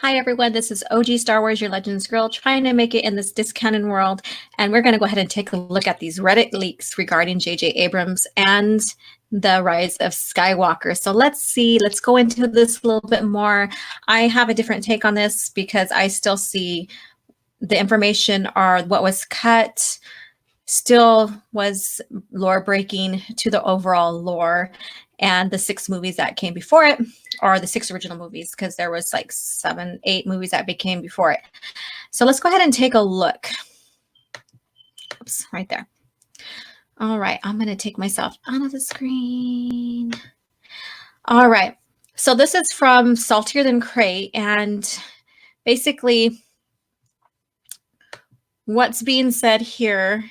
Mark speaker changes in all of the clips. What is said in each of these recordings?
Speaker 1: Hi everyone, this is O.G.Starwars, your Legends girl, trying to make it in this discounted world. And we're going to go ahead and take a look at these Reddit leaks regarding JJ Abrams and the rise of Skywalker. So let's go into this a little bit more. I have a different take on this because I still see the information or what was cut still was lore breaking to the overall lore and the 6 movies that came before it, or the 6 original movies, because there was like 7, 8 movies that became before it. So let's go ahead and take a look. Oops, right there. All right, I'm going to take myself out of the screen. All right, so this is from Saltier Than Cray, and basically what's being said here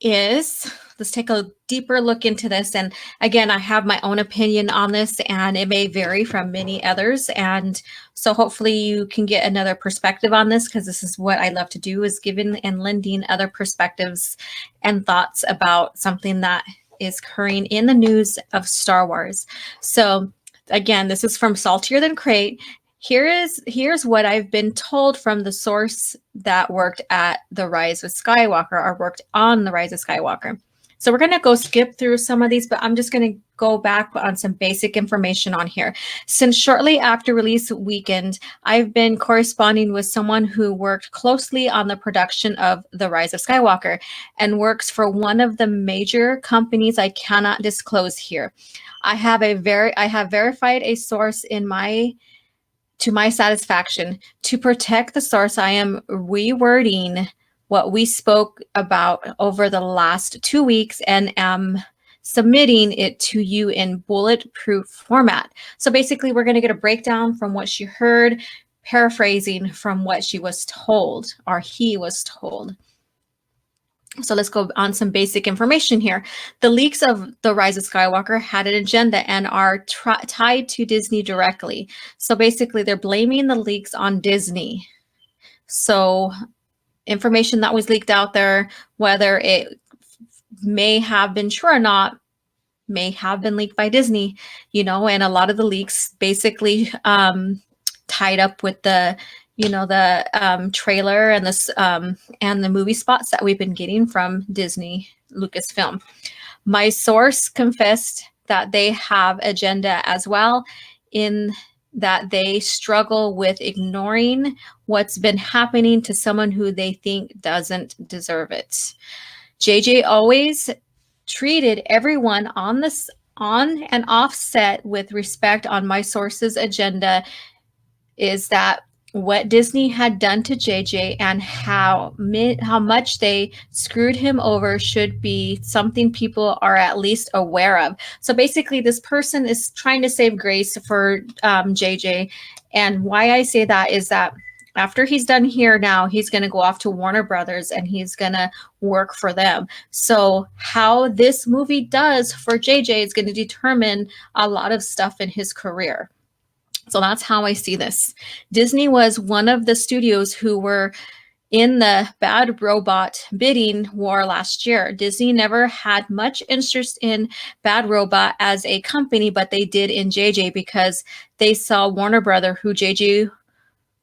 Speaker 1: is, let's take a deeper look into this. And again, I have my own opinion on this, and it may vary from many others. And so hopefully you can get another perspective on this, because this is what I love to do, is giving and lending other perspectives and thoughts about something that is occurring in the news of Star Wars. So again, this is from Saltier Than Cray. Here's what I've been told from the source that worked at The Rise of Skywalker, or worked on The Rise of Skywalker. So we're going to go skip through some of these, but I'm just going to go back on some basic information on here. Since shortly after release weekend, I've been corresponding with someone who worked closely on the production of The Rise of Skywalker and works for one of the major companies I cannot disclose here. I have verified a source to my satisfaction. To protect the source, I am rewording what we spoke about over the last 2 weeks and am submitting it to you in bulletproof format. So basically, we're going to get a breakdown from what she heard, paraphrasing from what she was told, or he was told. So let's go on some basic information here. The leaks of The Rise of Skywalker had an agenda and are tied to Disney directly. So basically, they're blaming the leaks on Disney. So information that was leaked out there, whether it may have been true or not, may have been leaked by Disney, and a lot of the leaks basically tied up with the trailer and this and the movie spots that we've been getting from Disney Lucasfilm. My source confessed that they have agenda as well, in that they struggle with ignoring what's been happening to someone who they think doesn't deserve it. JJ always treated everyone on and off set with respect. On my source's agenda is that what Disney had done to JJ and how much they screwed him over should be something people are at least aware of. So basically, this person is trying to save grace for JJ. And why I say that is that after he's done here now, he's going to go off to Warner Brothers and he's going to work for them. So how this movie does for JJ is going to determine a lot of stuff in his career. So that's how I see this. Disney was one of the studios who were in the Bad Robot bidding war last year. Disney never had much interest in Bad Robot as a company, but they did in JJ because they saw Warner Brother, who JJ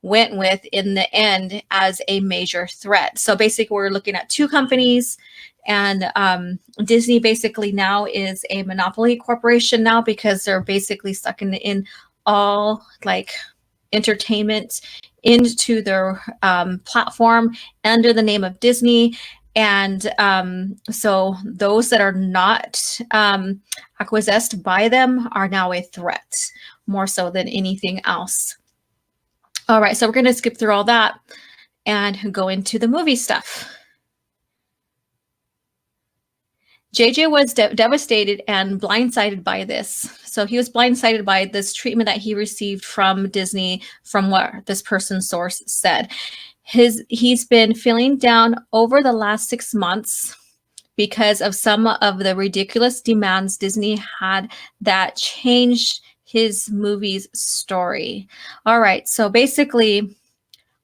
Speaker 1: went with in the end, as a major threat. So basically, we're looking at 2 companies, and Disney basically now is a monopoly corporation now, because they're basically sucking in all like entertainment into their platform under the name of Disney. And so those that are not acquiesced by them are now a threat, more so than anything else. All right, so we're going to skip through all that and go into the movie stuff. JJ was devastated and blindsided by this. So he was blindsided by this treatment that he received from Disney, from what this person's source said. He's been feeling down over the last 6 months because of some of the ridiculous demands Disney had that changed his movie's story. All right, so basically,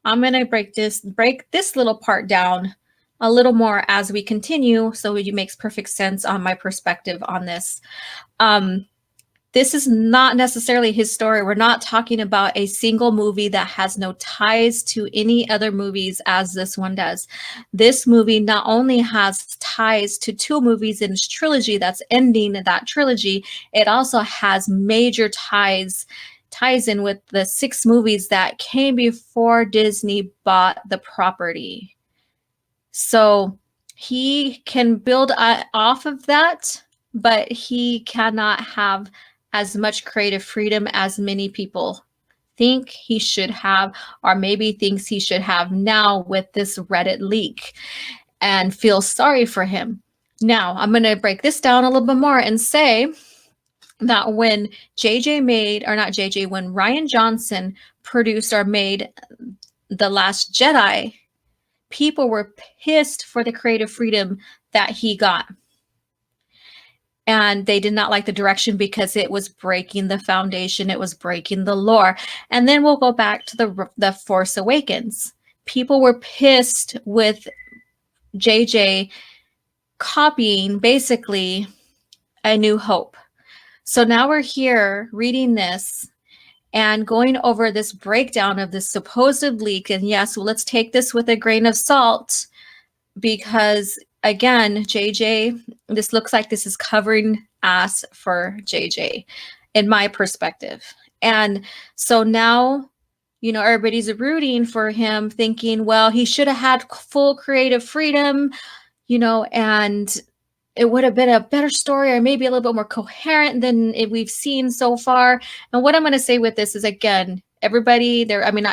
Speaker 1: I'm going to break this little part down a little more as we continue, so it makes perfect sense on my perspective on this. This is not necessarily his story. We're not talking about a single movie that has no ties to any other movies as this one does. This movie not only has ties to 2 movies in its trilogy that's ending that trilogy, it also has major ties in with the 6 movies that came before Disney bought the property. So he can build off of that, but he cannot have as much creative freedom as many people think he should have, or maybe thinks he should have now with this Reddit leak, and feel sorry for him. Now, I'm going to break this down a little bit more and say that when when Rian Johnson produced or made The Last Jedi, people were pissed for the creative freedom that he got. And they did not like the direction because it was breaking the foundation. It was breaking the lore. And then we'll go back to the Force Awakens. People were pissed with JJ copying basically A New Hope. So now we're here reading this and going over this breakdown of this supposed leak. And yes, well, let's take this with a grain of salt, because again, JJ, this looks like this is covering ass for JJ, in my perspective. And so now, everybody's rooting for him, thinking, well, he should have had full creative freedom, and it would have been a better story, or maybe a little bit more coherent than we've seen so far. And what I'm going to say with this is, again, not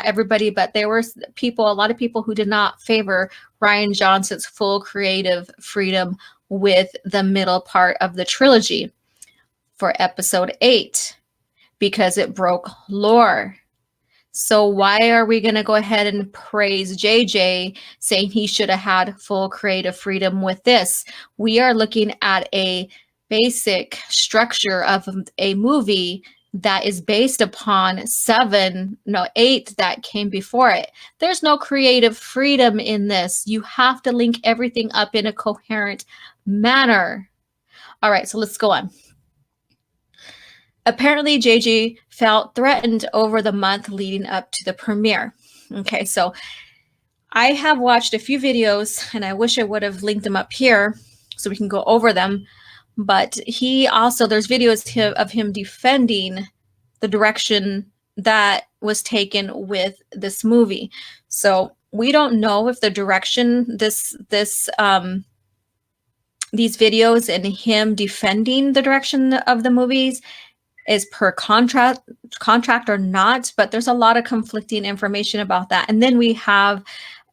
Speaker 1: everybody, but there were a lot of people who did not favor Rian Johnson's full creative freedom with the middle part of the trilogy for episode 8, because it broke lore. So why are we going to go ahead and praise JJ, saying he should have had full creative freedom with this? We are looking at a basic structure of a movie that is based upon 8 that came before it. There's no creative freedom in this. You have to link everything up in a coherent manner. All right, so let's go on. Apparently, JJ felt threatened over the month leading up to the premiere. Okay, so I have watched a few videos, and I wish I would have linked them up here so we can go over them. But there's videos of him defending the direction that was taken with this movie. So we don't know if the direction these videos and him defending the direction of the movies is per contract or not, but there's a lot of conflicting information about that. And then we have,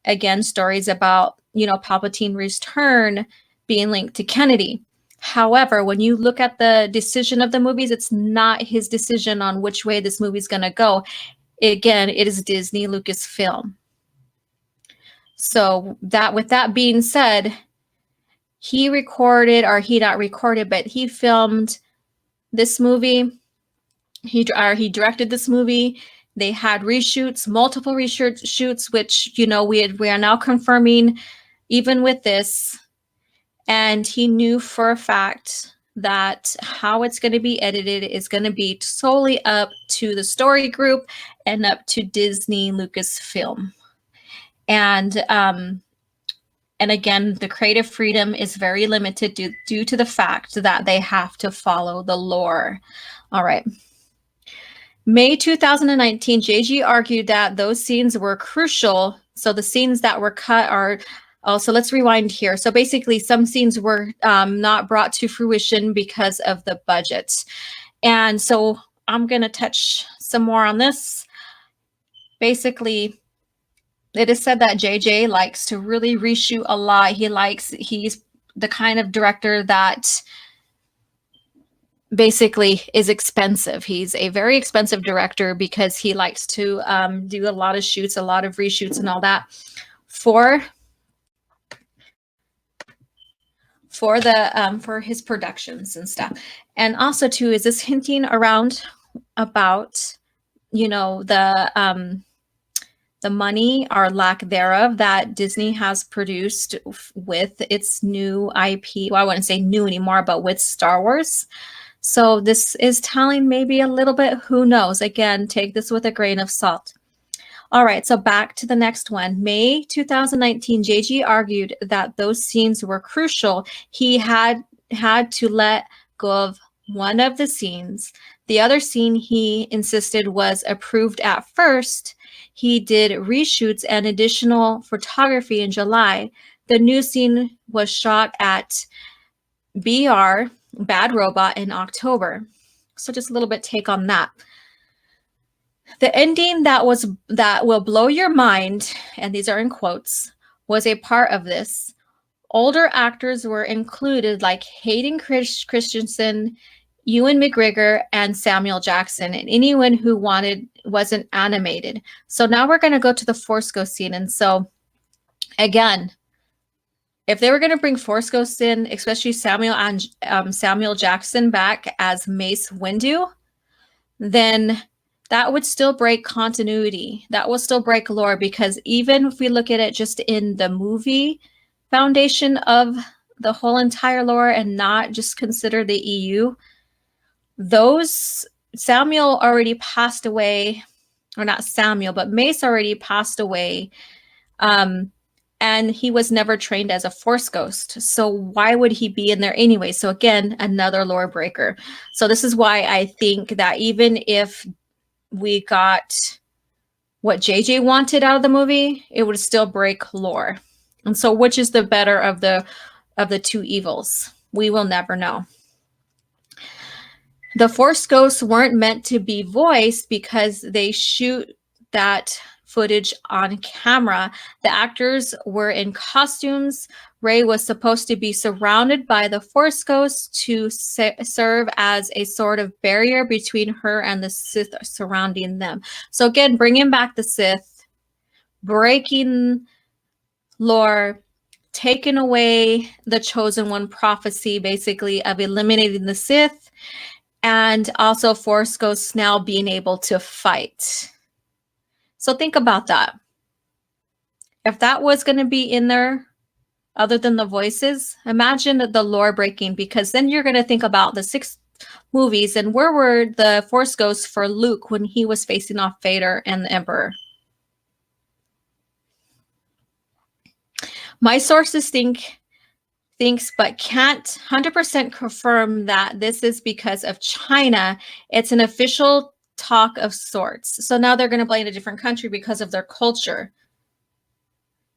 Speaker 1: again, stories about, Palpatine's return being linked to Kennedy. However, when you look at the decision of the movies, it's not his decision on which way this movie's going to go. Again, it is Disney Lucasfilm. So with that being said, he filmed this movie. He directed this movie. They had reshoots, multiple reshoots, which, we are now confirming even with this. And he knew for a fact that how it's going to be edited is going to be solely up to the story group and up to Disney Lucasfilm. And again, the creative freedom is very limited due to the fact that they have to follow the lore. All right. May 2019, JG argued that those scenes were crucial. So the scenes that were cut are... so let's rewind here. So basically, some scenes were not brought to fruition because of the budget. And so I'm going to touch some more on this. Basically, it is said that JJ likes to really reshoot a lot. He's the kind of director that basically is expensive. He's a very expensive director because he likes to do a lot of shoots, a lot of reshoots and all that for his productions and stuff. And also too, is this hinting around about, the money or lack thereof that Disney has produced with its new IP. Well, I wouldn't say new anymore, but with Star Wars. So this is telling maybe a little bit, who knows? Again, take this with a grain of salt. All right, so back to the next one. May 2019, JG argued that those scenes were crucial. He had to let go of one of the scenes. The other scene, he insisted, was approved at first. He did reshoots and additional photography in July. The new scene was shot at BR, Bad Robot, in October. So just a little bit take on that. The ending that will blow your mind, and these are in quotes, was a part of this. Older actors were included, like Hayden Christensen, Ewan McGregor, and Samuel Jackson, and anyone who wasn't animated. So now we're going to go to the Force Ghost scene. And so, again, if they were going to bring Force Ghost in, especially Samuel Jackson back as Mace Windu, then that would still break continuity. That will still break lore, because even if we look at it just in the movie foundation of the whole entire lore and not just consider the EU, those Samuel already passed away, or not Samuel, but Mace already passed away. And he was never trained as a Force Ghost. So why would he be in there anyway? So again, another lore breaker. So this is why I think that even if we got what JJ wanted out of the movie, it would still break lore. And so which is the better of the two evils? We will never know. The Force Ghosts weren't meant to be voiced because they shoot that footage on camera. The actors were in costumes. Rey was supposed to be surrounded by the Force Ghosts to serve as a sort of barrier between her and the Sith surrounding them. So again, bringing back the Sith, breaking lore, taking away the Chosen One prophecy, basically, of eliminating the Sith, and also Force Ghosts now being able to fight. So think about that. If that was going to be in there, other than the voices, imagine the lore breaking, because then you're going to think about the 6 movies and where were the Force Ghosts for Luke when he was facing off Vader and the Emperor. My sources thinks but can't 100% confirm that this is because of China. It's an official talk of sorts. So now they're going to blame a different country because of their culture.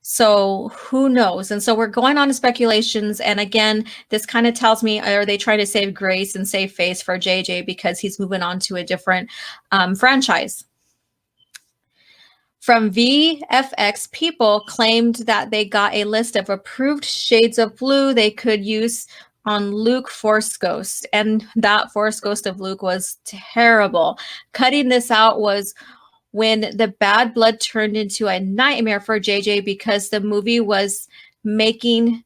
Speaker 1: So who knows? And so we're going on to speculations. And again, this kind of tells me, are they trying to save grace and save face for JJ because he's moving on to a different franchise? From VFX, people claimed that they got a list of approved shades of blue they could use on Luke Force Ghost. And that Force Ghost of Luke was terrible. Cutting this out was when the bad blood turned into a nightmare for JJ, because the movie was making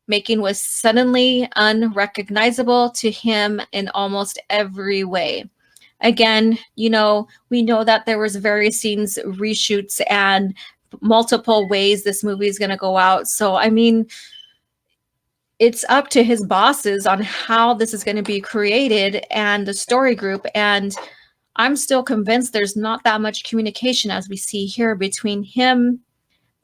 Speaker 1: was suddenly unrecognizable to him in almost every way. Again, we know that there was various scenes, reshoots, and multiple ways this movie is going to go out. So, I mean, it's up to his bosses on how this is going to be created and the story group. And I'm still convinced there's not that much communication, as we see here, between him,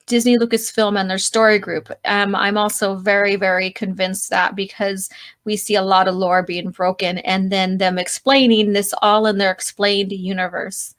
Speaker 1: Disney Lucasfilm, and their story group. I'm also very, very convinced that, because we see a lot of lore being broken and then them explaining this all in their explained universe.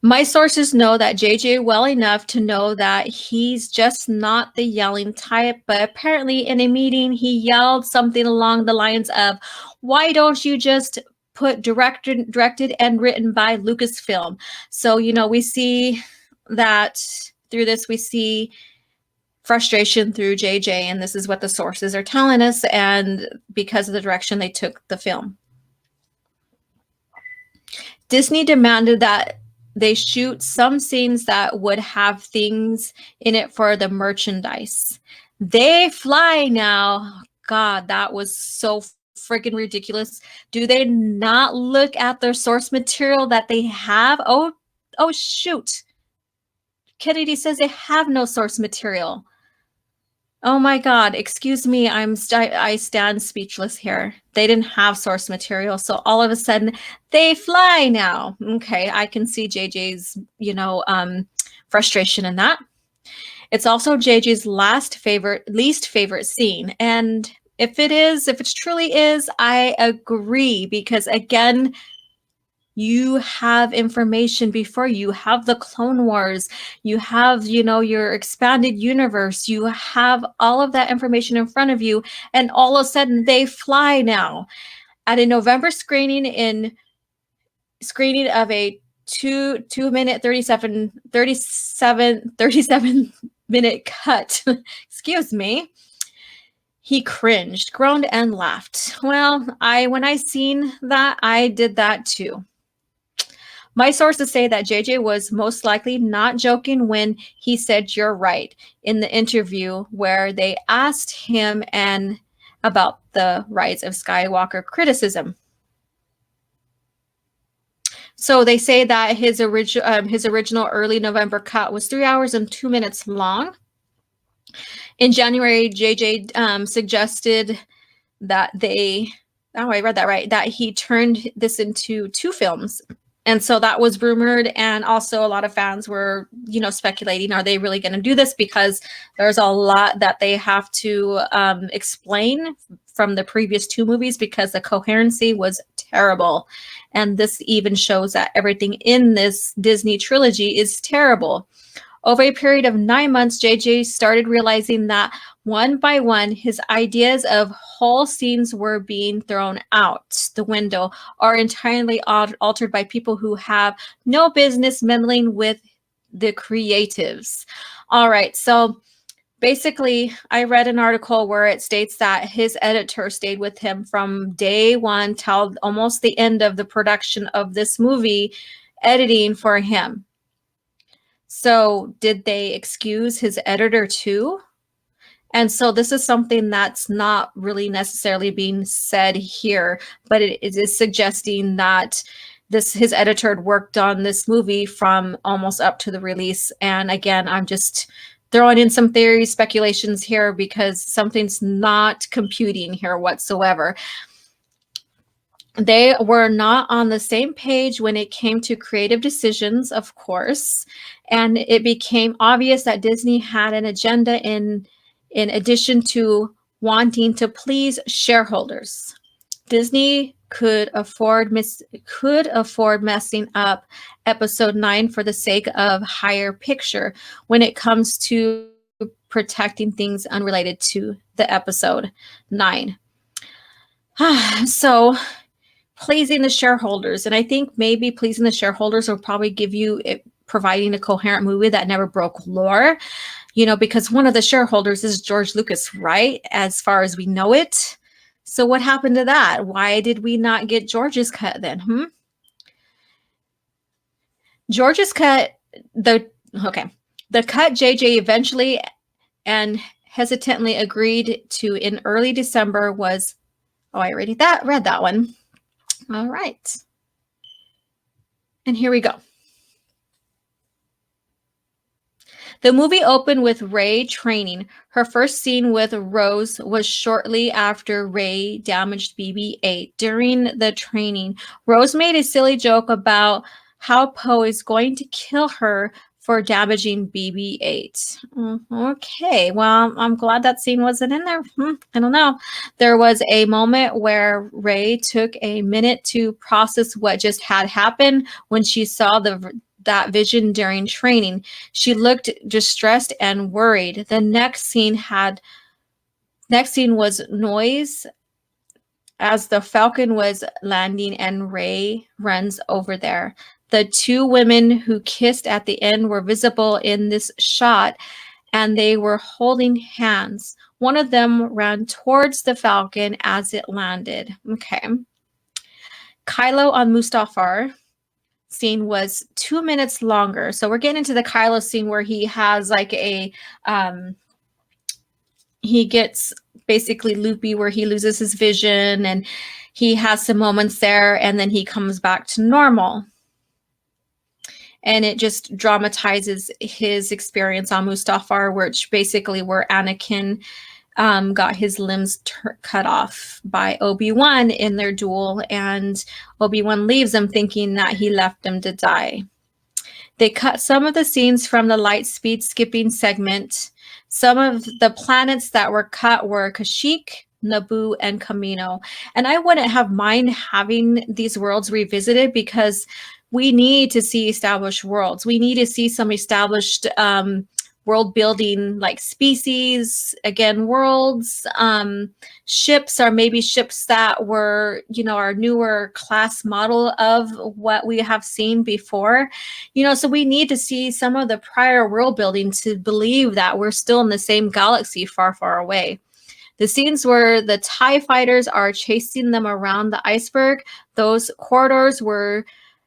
Speaker 1: My sources know that JJ well enough to know that he's just not the yelling type, but apparently in a meeting he yelled something along the lines of, "Why don't you just put directed and written by Lucasfilm?" So, we see that through this, we see frustration through JJ, and this is what the sources are telling us, and because of the direction they took the film. Disney demanded that they shoot some scenes that would have things in it for the merchandise. They fly now. God, that was so freaking ridiculous. Do they not look at their source material that they have? Oh shoot. Kennedy says they have no source material. Oh my God, excuse me, I stand speechless here. They didn't have source material, so all of a sudden they fly now. Okay, I can see JJ's, frustration in that. It's also JJ's least favorite scene, and if it truly is, I agree because again, you have information before you have the Clone Wars, you have, your expanded universe, you have all of that information in front of you, and all of a sudden they fly now. At a November screening of a 2 minute 37 minute cut, excuse me, he cringed, groaned, and laughed. Well, when I seen that, I did that too. My sources say that JJ was most likely not joking when he said "you're right" in the interview where they asked him and about the Rise of Skywalker criticism. So they say that his original early November cut was 3 hours and 2 minutes long. In January, JJ suggested that I read that right, that he turned this into 2 films. And so that was rumored, and also a lot of fans were, speculating, are they really going to do this? Because there's a lot that they have to explain from the previous 2 movies because the coherency was terrible. And this even shows that everything in this Disney trilogy is terrible. Over a period of 9 months, JJ started realizing that one by one, his ideas of whole scenes were being thrown out the window or entirely altered by people who have no business meddling with the creatives. All right, so basically, I read an article where it states that his editor stayed with him from day one till almost the end of the production of this movie, editing for him. So did they excuse his editor too? And so this is something that's not really necessarily being said here, but it is suggesting that his editor had worked on this movie from almost up to the release. And again, I'm just throwing in some theories, speculations here because something's not computing here whatsoever. They were not on the same page when it came to creative decisions, of course, and it became obvious that Disney had an agenda in addition to wanting to please shareholders. Disney could afford messing up episode 9 for the sake of higher picture when it comes to protecting things unrelated to the episode 9. So pleasing the shareholders, and I think maybe pleasing the shareholders will probably give you providing a coherent movie that never broke lore, because one of the shareholders is George Lucas, right? As far as we know it. So what happened to that? Why did we not get George's cut then? George's cut, the cut JJ eventually and hesitantly agreed to in early December was, I already read that one. All right. And here we go. The movie opened with Rey training. Her first scene with Rose was shortly after Rey damaged BB-8. During the training, Rose made a silly joke about how Poe is going to kill her for damaging BB-8. Okay, well, I'm glad that scene wasn't in there. I don't know. There was a moment where Rey took a minute to process what just had happened when she saw that vision during training. She looked distressed and worried. The next scene was noise as the Falcon was landing and Rey runs over there. The 2 women who kissed at the end were visible in this shot, and they were holding hands. One of them ran towards the Falcon as it landed. Okay. Kylo on Mustafar scene was 2 minutes longer. So we're getting into the Kylo scene where he has like he gets basically loopy where he loses his vision and he has some moments there and then he comes back to normal. and it just dramatizes his experience on Mustafar, which basically where Anakin got his limbs cut off by Obi-Wan in their duel, and Obi-Wan leaves him thinking that he left him to die. They cut some of the scenes from the light speed skipping segment. Some of the planets that were cut were Kashyyyk, Naboo, and Kamino. And I wouldn't have mind having these worlds revisited, because we need to see established worlds. We need to see some established world building, like species, again, worlds, ships, or maybe ships that were, our newer class model of what we have seen before. So we need to see some of the prior world building to believe that we're still in the same galaxy far, far away. The scenes where the TIE fighters are chasing them around the iceberg, those corridors were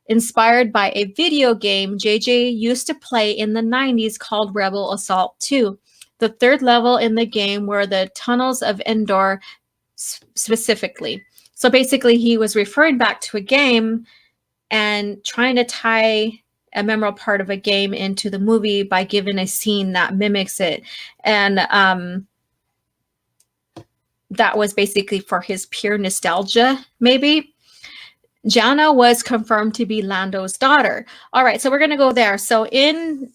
Speaker 1: inspired by a video game JJ used to play in the 90s called Rebel Assault 2. The third level in the game were the tunnels of Endor specifically. So basically he was referring back to a game and trying to tie a memorable part of a game into the movie by giving a scene that mimics it. And that was basically for his pure nostalgia, maybe. Jannah was confirmed to be Lando's daughter. All right, so we're going to go there. So in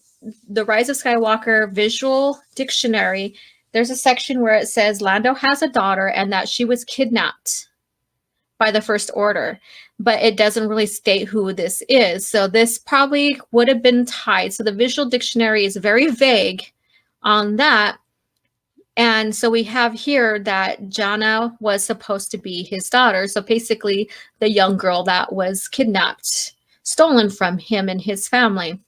Speaker 1: the Rise of Skywalker visual dictionary, there's a section where it says Lando has a daughter and that she was kidnapped by the First Order, but it doesn't really state who this is. So this probably would have been tied. So the visual dictionary is very vague on that. And so we have here that Jannah was supposed to be his daughter. So basically the young girl that was kidnapped, stolen from him and his family.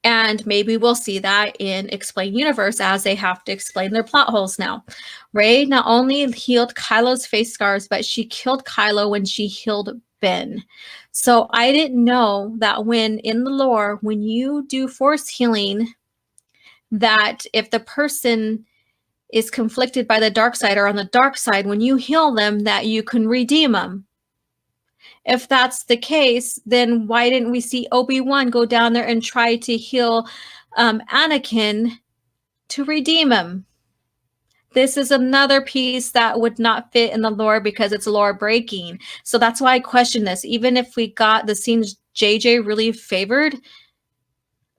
Speaker 1: And maybe we'll see that in Explain Universe, as they have to explain their plot holes now. Rey not only healed Kylo's face scars, but she killed Kylo when she healed Ben. So I didn't know that when in the lore, when you do force healing, that if the person is conflicted by the dark side or on the dark side, when you heal them, that you can redeem them. If that's the case, then why didn't we see Obi-Wan go down there and try to heal Anakin to redeem him? This is another piece that would not fit in the lore because it's lore breaking. So that's why I question this. Even if we got the scenes JJ really favored,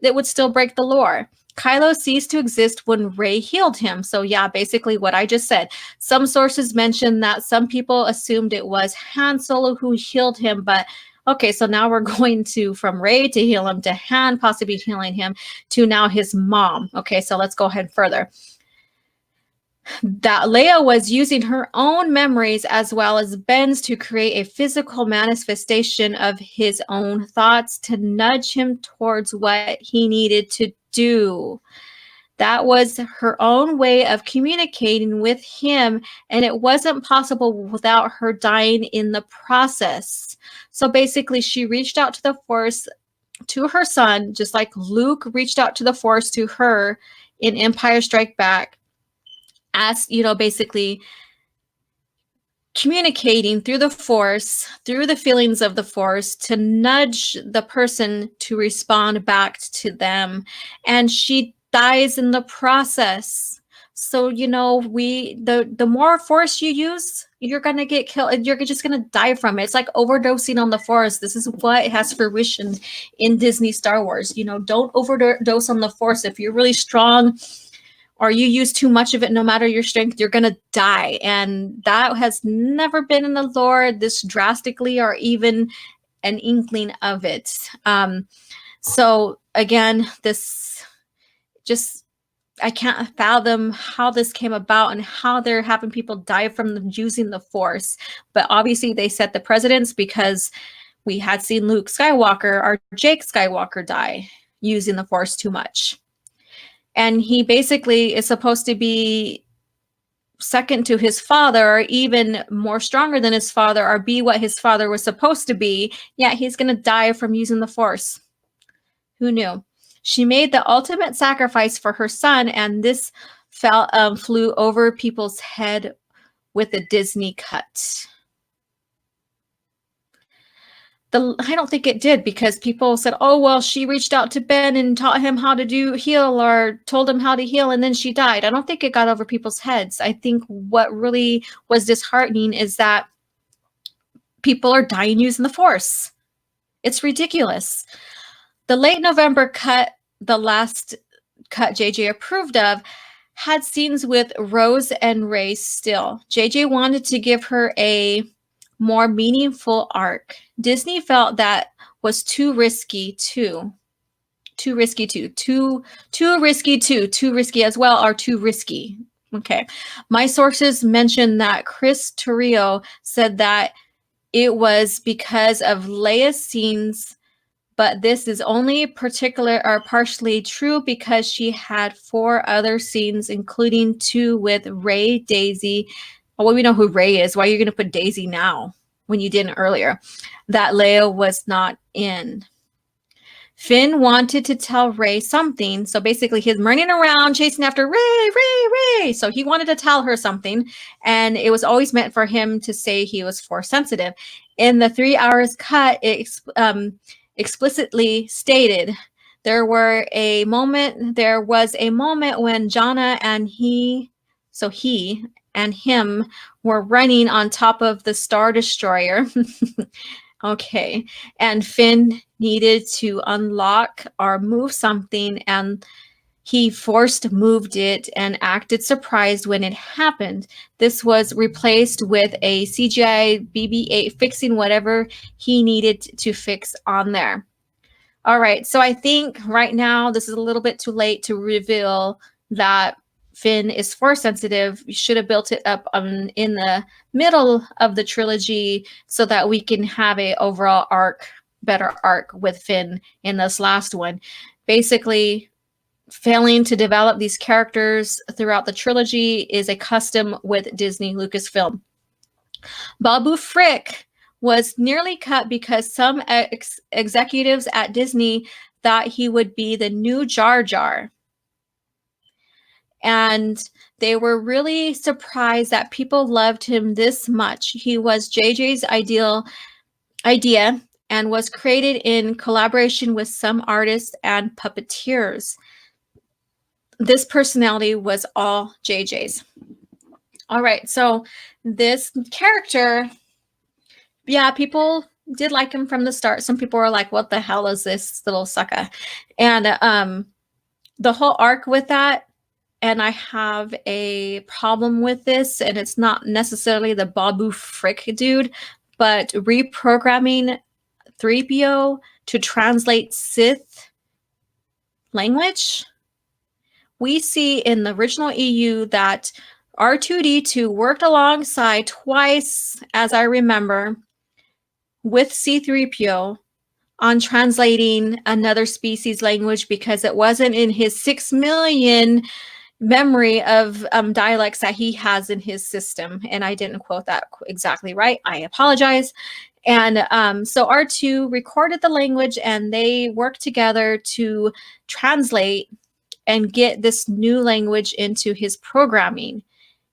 Speaker 1: it would still break the lore. Kylo ceased to exist when Rey healed him. So yeah, basically what I just said. Some sources mention that some people assumed it was Han Solo who healed him, but okay, so now we're going from Rey to heal him, to Han possibly healing him, to now his mom. Okay, so let's go ahead further. That Leia was using her own memories as well as Ben's to create a physical manifestation of his own thoughts to nudge him towards what he needed to do. That was her own way of communicating with him, and it wasn't possible without her dying in the process. So basically, she reached out to the Force, to her son, just like Luke reached out to the Force to her in Empire Strike Back, as, basically communicating through the Force, through the feelings of the Force, to nudge the person to respond back to them. And she dies in the process. So, the more Force you use, you're going to get killed. You're just going to die from it. It's like overdosing on the Force. This is what has fruition in Disney Star Wars. Don't overdose on the Force. If you're really strong, or you use too much of it, no matter your strength, you're going to die. And that has never been in the lore this drastically, or even an inkling of it. So again, I can't fathom how this came about and how they're having people die from using the Force. But obviously they set the precedence because we had seen Luke Skywalker or Jake Skywalker die using the Force too much. And he basically is supposed to be second to his father, or even more stronger than his father, or be what his father was supposed to be. Yeah, he's going to die from using the Force. Who knew? She made the ultimate sacrifice for her son, and this flew over people's head with a Disney cut. I don't think it did, because people said, "Oh, well, she reached out to Ben and taught him how to heal, or told him how to heal, and then she died." I don't think it got over people's heads. I think what really was disheartening is that people are dying using the Force. It's ridiculous. The late November cut, the last cut JJ approved of, had scenes with Rose and Rey still. JJ wanted to give her a more meaningful arc. Disney felt that was too risky too. Too risky too. Too risky too. Too risky as well, or too risky. Okay. My sources mentioned that Chris Terrio said that it was because of Leia's scenes, but this is only particular or partially true because she had 4 other scenes, including 2 with Rey, Daisy. Well, we know who Rey is. Why are you going to put Daisy now when you didn't earlier? That Leia was not in. Finn wanted to tell Rey something. So basically he's running around chasing after Rey. So he wanted to tell her something. And it was always meant for him to say he was Force sensitive. In the 3 hours cut, it explicitly stated there was a moment when Jannah and he and him were running on top of the Star Destroyer. Okay. And Finn needed to unlock or move something, and he moved it and acted surprised when it happened. This was replaced with a CGI BB-8 fixing whatever he needed to fix on there. All right. So I think right now this is a little bit too late to reveal that Finn is Force sensitive. You should have built it up in the middle of the trilogy so that we can have a overall better arc with Finn in this last one. Basically, failing to develop these characters throughout the trilogy is a custom with Disney Lucasfilm. Babu Frick was nearly cut because some executives at Disney thought he would be the new Jar Jar. And they were really surprised that people loved him this much. He was JJ's idea and was created in collaboration with some artists and puppeteers. This personality was all JJ's. All right, so this character, yeah, people did like him from the start. Some people were like, what the hell is this little sucker? And the whole arc with that, and I have a problem with this, and it's not necessarily the Babu Frick dude, but reprogramming 3PO to translate Sith language. We see in the original EU that R2-D2 worked alongside twice, as I remember, with C-3PO on translating another species language because it wasn't in his 6 million memory of dialects that he has in his system. And I didn't quote that exactly right. I apologize. And so R2 recorded the language, and they worked together to translate and get this new language into his programming.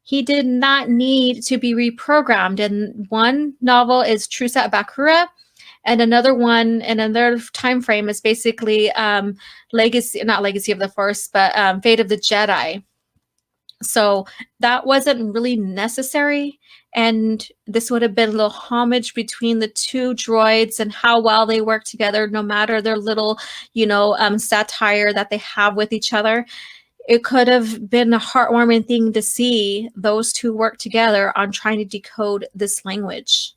Speaker 1: He did not need to be reprogrammed. And one novel is Trusat Bakura, and another one in another time frame is basically not Legacy of the Force, but Fate of the Jedi. So that wasn't really necessary. And this would have been a little homage between the 2 droids and how well they work together, no matter their little, satire that they have with each other. It could have been a heartwarming thing to see those 2 work together on trying to decode this language.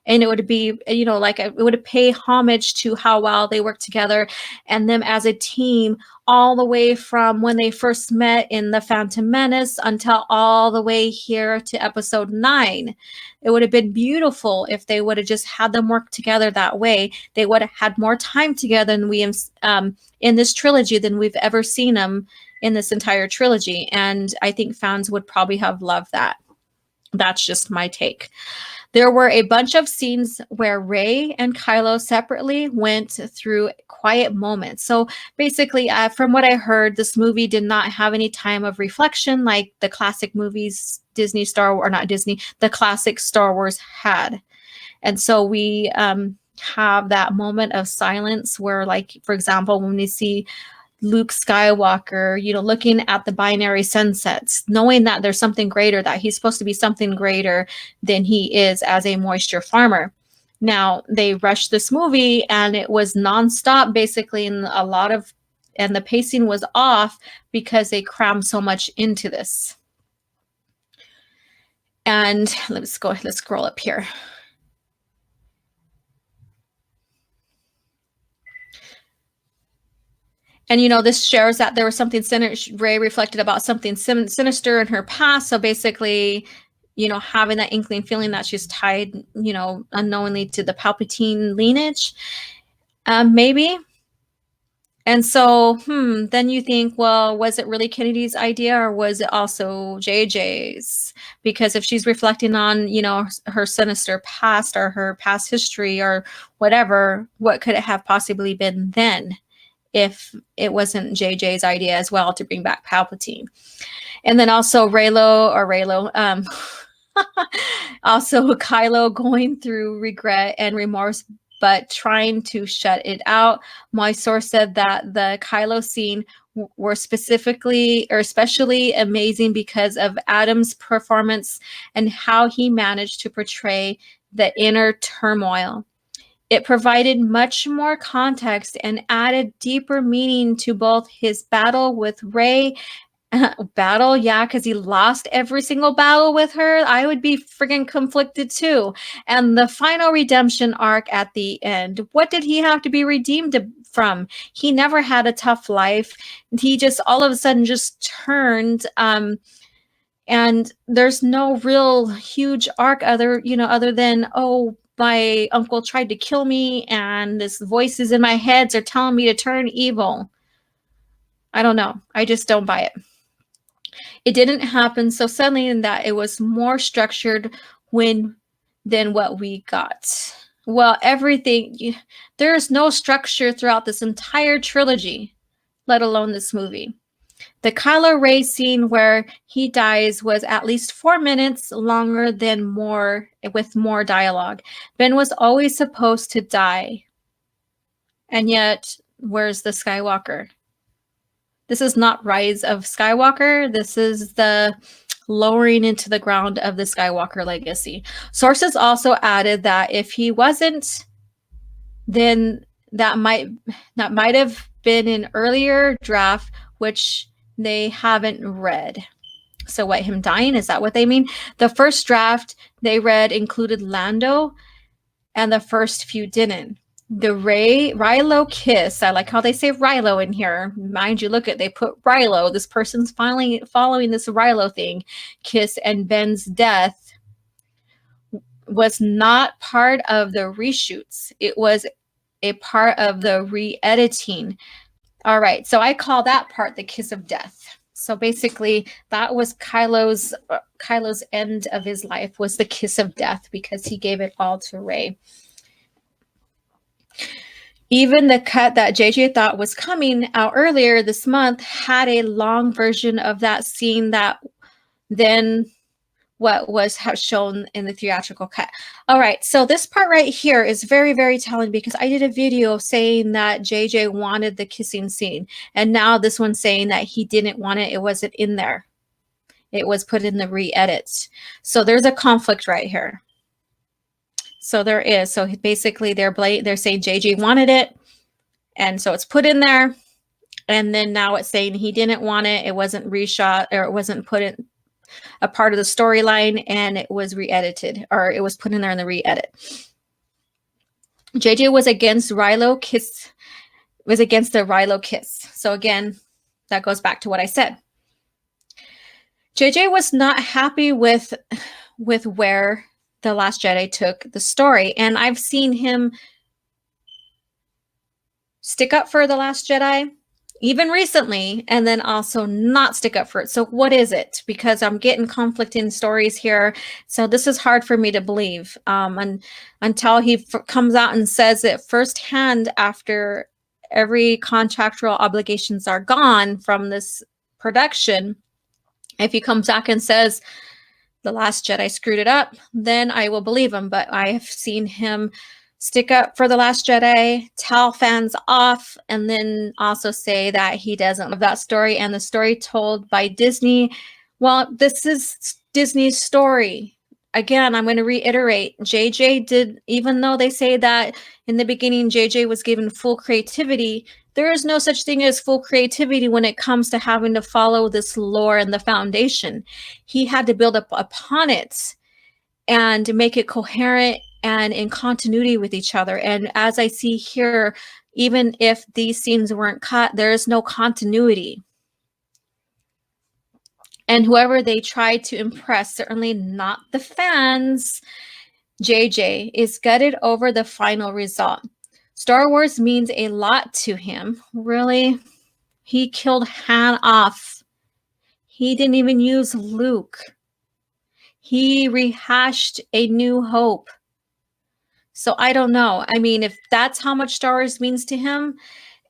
Speaker 1: And it would be, it would pay homage to how well they work together and them as a team, all the way from when they first met in The Phantom Menace until all the way here to episode 9. It would have been beautiful if they would have just had them work together that way. They would have had more time together than we in this trilogy than we've ever seen them in this entire trilogy. And I think fans would probably have loved that. That's just my take. There were a bunch of scenes where Rey and Kylo separately went through quiet moments. So basically, from what I heard, this movie did not have any time of reflection like the classic movies the classic Star Wars had. And so we have that moment of silence where, like, for example, when we see Luke Skywalker, you know, looking at the binary sunsets, knowing that there's something greater, that he's supposed to be something greater than he is as a moisture farmer. Now, they rushed this movie and it was nonstop, basically, and the pacing was off because they crammed so much into this. And let's scroll up here. And, you know, this shares that there was something Rey reflected about something sinister in her past. So basically, you know, having that inkling feeling that she's tied, you know, unknowingly to the Palpatine lineage, maybe. And so, then you think, well, was it really Kennedy's idea or was it also JJ's? Because if she's reflecting on, you know, her sinister past or her past history or whatever, what could it have possibly been then if it wasn't JJ's idea as well to bring back Palpatine? And then also also Kylo going through regret and remorse, but trying to shut it out. My source said that the Kylo scene were especially amazing because of Adam's performance and how he managed to portray the inner turmoil. It provided much more context and added deeper meaning to both his battle with Rey. Battle, yeah, because he lost every single battle with her. I would be friggin' conflicted too. And the final redemption arc at the end. What did he have to be redeemed from? He never had a tough life. He just all of a sudden just turned. And there's no real huge arc other than, oh, my uncle tried to kill me and this voices in my heads are telling me to turn evil. I don't know. I just don't buy it. It didn't happen so suddenly, in that it was more structured than what we got. Well, there's no structure throughout this entire trilogy, let alone this movie. The Kylo Ren scene where he dies was at least 4 minutes longer with more dialogue. Ben was always supposed to die. And yet, where's the Skywalker? This is not Rise of Skywalker. This is the lowering into the ground of the Skywalker legacy. Sources also added that if he wasn't, then that might have been an earlier draft, which they haven't read. So what, him dying? Is that what they mean? The first draft they read included Lando, and the first few didn't. The Rilo kiss. I like how they say Rilo in here. Mind you, they put Rilo. This person's following this Rilo thing. Kiss and Ben's death was not part of the reshoots. It was a part of the re-editing. All right, so I call that part the kiss of death. So basically, that was Kylo's end of his life, was the kiss of death, because he gave it all to Rey. Even the cut that JJ thought was coming out earlier this month had a long version of that scene than what was shown in the theatrical cut. All right, so this part right here is very, very telling, because I did a video saying that JJ wanted the kissing scene, and now this one's saying that he didn't want it. It wasn't in there. It was put in the re-edits. So there's a conflict right here. So there is. So basically, they're saying JJ wanted it, and so it's put in there. And then now it's saying he didn't want it. It wasn't reshot, or it wasn't put in a part of the storyline, and it was re-edited, or it was put in there in the re-edit. JJ was against Rilo kiss. Was against the Rilo kiss. So again, that goes back to what I said. JJ was not happy with where The Last Jedi took the story. And I've seen him stick up for The Last Jedi, even recently, and then also not stick up for it. So what is it? Because I'm getting conflicting stories here. So this is hard for me to believe until he comes out and says it firsthand after every contractual obligations are gone from this production. If he comes back and says, The Last Jedi screwed it up, then I will believe him. But I have seen him stick up for The Last Jedi, tell fans off, and then also say that he doesn't love that story. And the story told by Disney, well, this is Disney's story. Again, I'm going to reiterate, JJ did, even though they say that in the beginning JJ was given full creativity, there is no such thing as full creativity when it comes to having to follow this lore and the foundation. He had to build up upon it and make it coherent and in continuity with each other. And as I see here, even if these scenes weren't cut, there is no continuity. And whoever they tried to impress, certainly not the fans, JJ is gutted over the final result. Star Wars means a lot to him. Really? He killed Han off. He didn't even use Luke. He rehashed A New Hope. So I don't know. I mean, if that's how much Star Wars means to him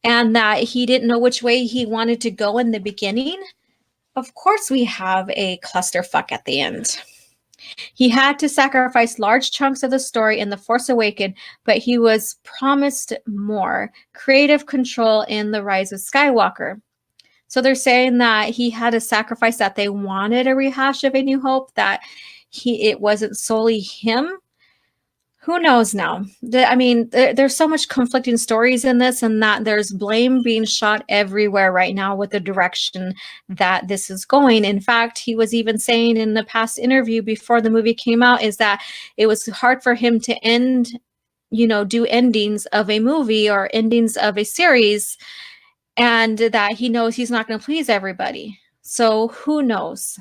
Speaker 1: and that he didn't know which way he wanted to go in the beginning, of course we have a clusterfuck at the end. He had to sacrifice large chunks of the story in The Force Awakens, but he was promised more creative control in The Rise of Skywalker. So they're saying that he had to sacrifice, that they wanted a rehash of A New Hope, that it wasn't solely him. Who knows now? I mean, there's so much conflicting stories in this, and that there's blame being shot everywhere right now with the direction that this is going. In fact, he was even saying in the past interview before the movie came out is that it was hard for him to do endings of a movie or endings of a series, and that he knows he's not going to please everybody. So who knows?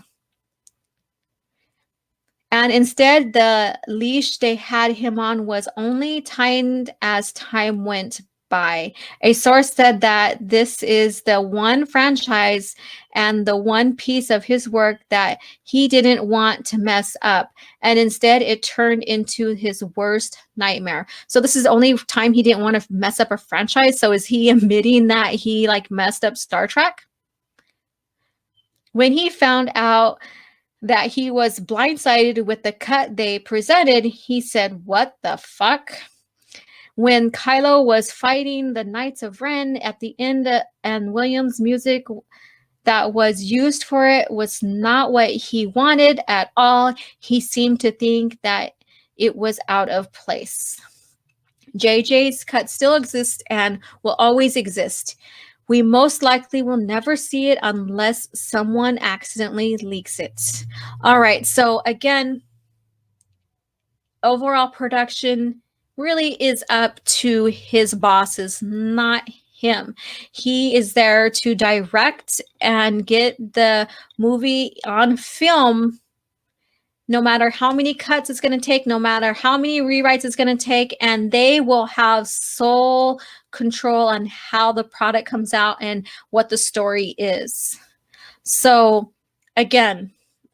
Speaker 1: And instead, the leash they had him on was only tightened as time went by. A source said that this is the one franchise and the one piece of his work that he didn't want to mess up. And instead, it turned into his worst nightmare. So this is the only time he didn't want to mess up a franchise. So is he admitting that he messed up Star Trek? When he found out that he was blindsided with the cut they presented, he said, "What the fuck?" When Kylo was fighting the Knights of Ren at the end, and Williams' music that was used for it was not what he wanted at all, he seemed to think that it was out of place. JJ's cut still exists and will always exist. We most likely will never see it unless someone accidentally leaks it. All right, so again, overall production really is up to his bosses, not him. He is there to direct and get the movie on film, no matter how many cuts it's going to take, no matter how many rewrites it's going to take, and they will have sole control on how the product comes out and what the story is. So again,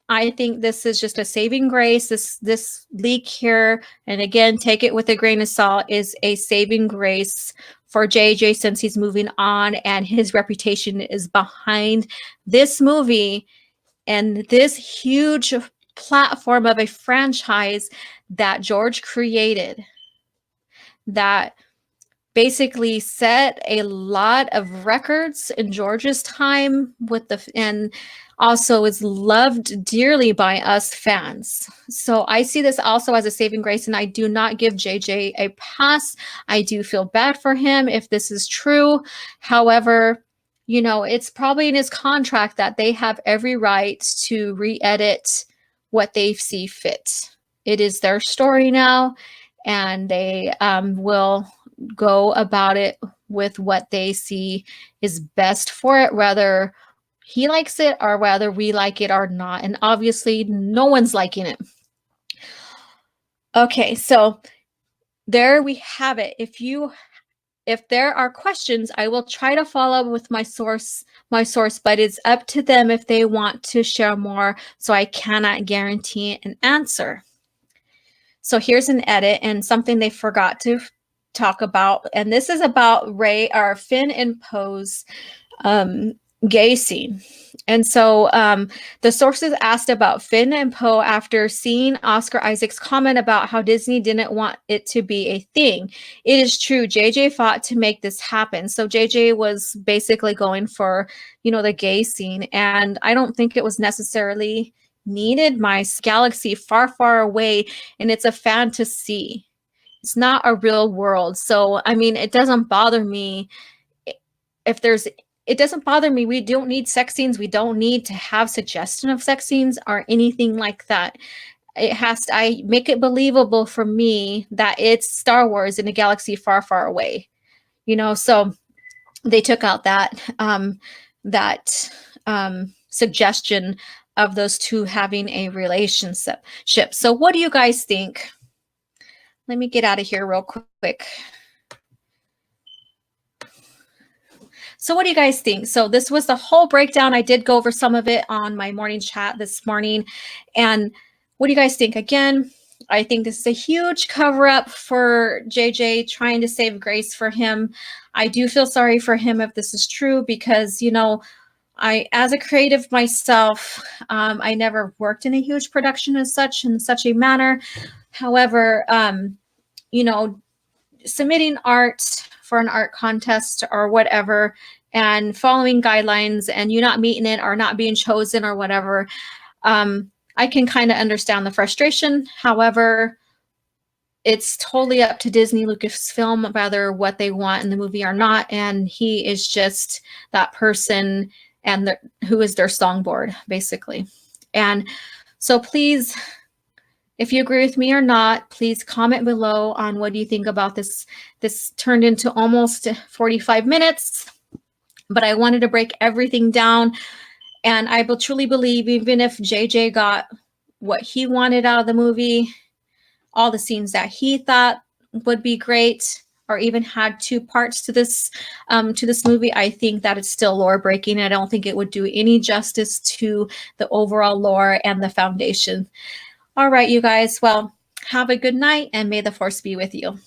Speaker 1: I think this is just a saving grace. This leak here, and again, take it with a grain of salt, is a saving grace for JJ since he's moving on and his reputation is behind this movie and this huge platform of a franchise that George created, that basically set a lot of records in George's time and also is loved dearly by us fans. So I see this also as a saving grace, and I do not give JJ a pass. I do feel bad for him if this is true. However, it's probably in his contract that they have every right to re-edit what they see fit. It is their story now, and they will go about it with what they see is best for it, whether he likes it or whether we like it or not. And obviously, no one's liking it. Okay, so there we have it. If there are questions, I will try to follow up with my source, but it's up to them if they want to share more, so I cannot guarantee an answer. So here's an edit and something they forgot to talk about, and this is about Finn and Poe's gay scene. And so the sources asked about Finn and Poe after seeing Oscar Isaac's comment about how Disney didn't want it to be a thing. It is true. JJ fought to make this happen. So JJ was basically going for, the gay scene. And I don't think it was necessarily needed. My galaxy far, far away, and it's a fantasy. It's not a real world. So, I mean, it doesn't bother me if there's it doesn't bother me. We don't need sex scenes. We don't need to have suggestion of sex scenes or anything like that. I make it believable for me that it's Star Wars in a galaxy far, far away. So they took out that suggestion of those two having a relationship. So what do you guys think? Let me get out of here real quick. So what do you guys think? So this was the whole breakdown. I did go over some of it on my morning chat this morning. And what do you guys think? Again, I think this is a huge cover up for JJ trying to save grace for him. I do feel sorry for him if this is true because, as a creative myself, I never worked in a huge production in such a manner. However, submitting art for an art contest or whatever and following guidelines and you not meeting it or not being chosen or whatever, I can kind of understand the frustration. However, it's totally up to Disney Lucasfilm whether what they want in the movie or not. And he is just that person and who is their songboard, basically. And so please, if you agree with me or not, please comment below on what do you think about this. This turned into almost 45 minutes, but I wanted to break everything down. And I will truly believe even if JJ got what he wanted out of the movie, all the scenes that he thought would be great, or even had two parts to this movie, I think that it's still lore breaking. I don't think it would do any justice to the overall lore and the foundation. All right, you guys. Well, have a good night and may the force be with you.